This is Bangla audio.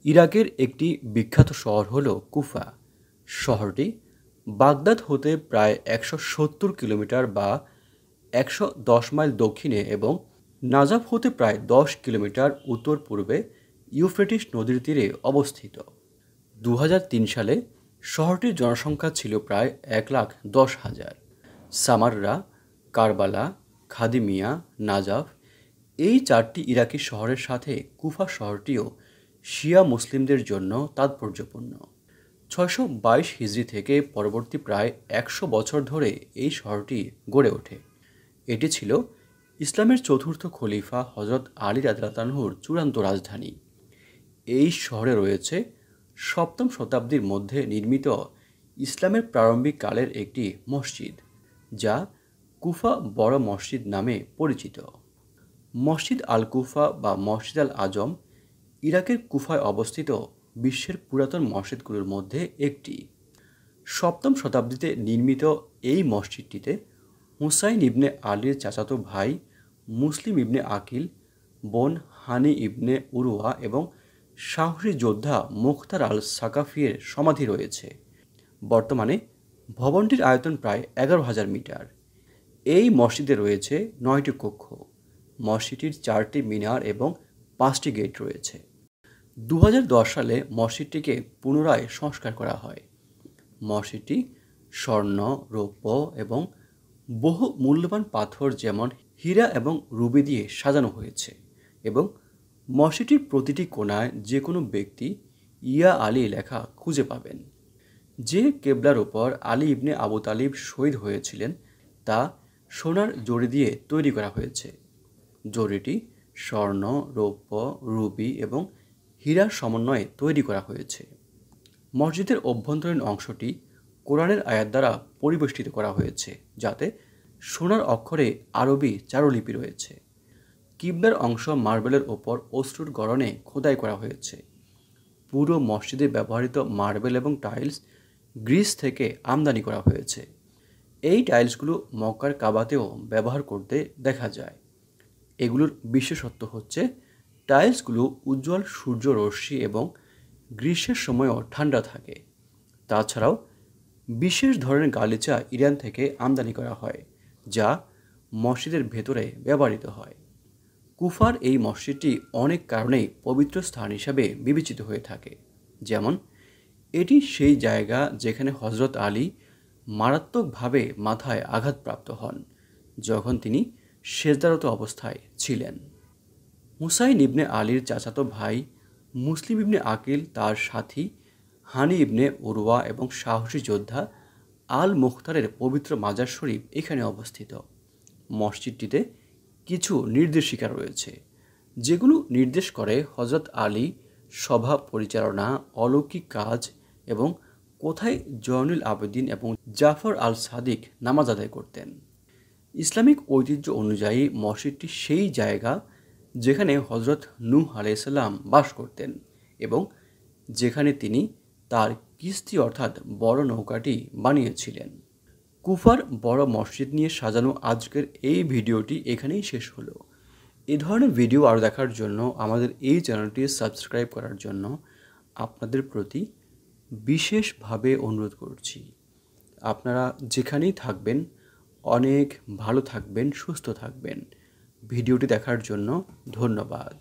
ইরাকের একটি বিখ্যাত শহর হল কুফা। শহরটি বাগদাদ হতে প্রায় ১৭০ কিলোমিটার বা ১১০ মাইল দক্ষিণে এবং নাজাফ হতে প্রায় ১০ কিলোমিটার উত্তর পূর্বে ইউফ্রেটিস নদীর তীরে অবস্থিত। ২০০৩ সালে শহরটির জনসংখ্যা ছিল প্রায় ১,১০,০০০। সামাররা, কারবালা, খাদিমিয়া, নাজাফ এই চারটি ইরাকি শহরের সাথে কুফা শহরটিও শিয়া মুসলিমদের জন্য তাৎপর্যপূর্ণ। ৬২২ হিজরি থেকে পরবর্তী প্রায় ১০০ বছর ধরে এই শহরটি গড়ে ওঠে। এটি ছিল ইসলামের চতুর্থ খলিফা হজরত আলী রাদিয়াল্লাহু আনহুর চূড়ান্ত রাজধানী। এই শহরে রয়েছে সপ্তম শতাব্দীর মধ্যে নির্মিত ইসলামের প্রারম্ভিক কালের একটি মসজিদ, যা কুফা বড় মসজিদ নামে পরিচিত। মসজিদ আল কুফা বা মসজিদ আল আজম ইরাকের কুফায় অবস্থিত বিশ্বের পুরাতন মসজিদগুলোর মধ্যে একটি। সপ্তম শতাব্দীতে নির্মিত এই মসজিদটিতে হুসাইন ইবনে আলীর চাচাতো ভাই মুসলিম ইবনে আকিল, বোন হানি ইবনে উরওয়া এবং সাহসী যোদ্ধা মুখতার আল সাকাফিয়ের সমাধি রয়েছে। বর্তমানে ভবনটির আয়তন প্রায় ১১,০০০ মিটার। এই মসজিদে রয়েছে ৯টি কক্ষ। মসজিদটির ৪টি মিনার এবং ৫টি গেট রয়েছে। ২০১০ সালে মসজিদটিকে পুনরায় সংস্কার করা হয়। মসজিদটি স্বর্ণ, রৌপ্য এবং বহু মূল্যবান পাথর যেমন হীরা এবং রুবি দিয়ে সাজানো হয়েছে এবং মসজিদটির প্রতিটি কোণায় যে কোনো ব্যক্তি ইয়া আলী লেখা খুঁজে পাবেন। যে কেবলার উপর আলী ইবনে আবু তালিব শহীদ হয়েছিলেন তা সোনার জড়ি দিয়ে তৈরি করা হয়েছে। জড়িটি স্বর্ণ, রৌপ্য, রুবি এবং হীরার সমন্বয়ে তৈরি করা হয়েছে। মসজিদের অভ্যন্তরীণ অংশটি কোরআনের আয়াত দ্বারা পরিবেষ্টিত করা হয়েছে, যাতে সোনার অক্ষরে আরবি চারুলিপি রয়েছে। কিবলার অংশ মার্বেলের ওপর অশ্রুর গড়নে খোদাই করা হয়েছে। পুরো মসজিদে ব্যবহৃত মার্বেল এবং টাইলস গ্রিস থেকে আমদানি করা হয়েছে। এই টাইলসগুলো মক্কার কাবাতেও ব্যবহার করতে দেখা যায়। এগুলোর বিশেষত্ব হচ্ছে টাইলসগুলো উজ্জ্বল সূর্য রশ্মি এবং গ্রীষ্মের সময়ও ঠান্ডা থাকে। তাছাড়াও বিশেষ ধরনের গালিচা ইরান থেকে আমদানি করা হয়, যা মসজিদের ভেতরে ব্যবহৃত হয়। কুফার এই মসজিদটি অনেক কারণেই পবিত্র স্থান হিসাবে বিবেচিত হয়ে থাকে। যেমন, এটি সেই জায়গা যেখানে হজরত আলী মারাত্মকভাবে মাথায় আঘাতপ্রাপ্ত হন যখন তিনি সেজদারত অবস্থায় ছিলেন। হুসাইন ইবনে আলীর চাচাতো ভাই মুসলিম ইবনে আকিল, তার সাথী হানি ইবনে উরওয়া এবং সাহসী যোদ্ধা আল মুখতারের পবিত্র মাজার শরীফ এখানে অবস্থিত। মসজিদটিতে কিছু নির্দেশিকা রয়েছে, যেগুলো নির্দেশ করে হজরত আলী সভা পরিচালনা, অলৌকিক কাজ এবং কোথায় জয়নুল আবেদিন এবং জাফর আল সাদিক নামাজ আদায় করতেন। ইসলামিক ঐতিহ্য অনুযায়ী মসজিদটি সেই জায়গা যেখানে হজরত নূহ আলাইহিসসালাম বাস করতেন এবং যেখানে তিনি তার কিস্তি অর্থাৎ বড় নৌকাটি বানিয়েছিলেন। কুফার বড় মসজিদ নিয়ে সাজানো আজকের এই ভিডিওটি এখানেই শেষ হলো। এ ধরনের ভিডিও আরও দেখার জন্য আমাদের এই চ্যানেলটি সাবস্ক্রাইব করার জন্য আপনাদের প্রতি বিশেষভাবে অনুরোধ করছি। আপনারা যেখানেই থাকবেন অনেক ভালো থাকবেন, সুস্থ থাকবেন। ভিডিওটি দেখার জন্য ধন্যবাদ।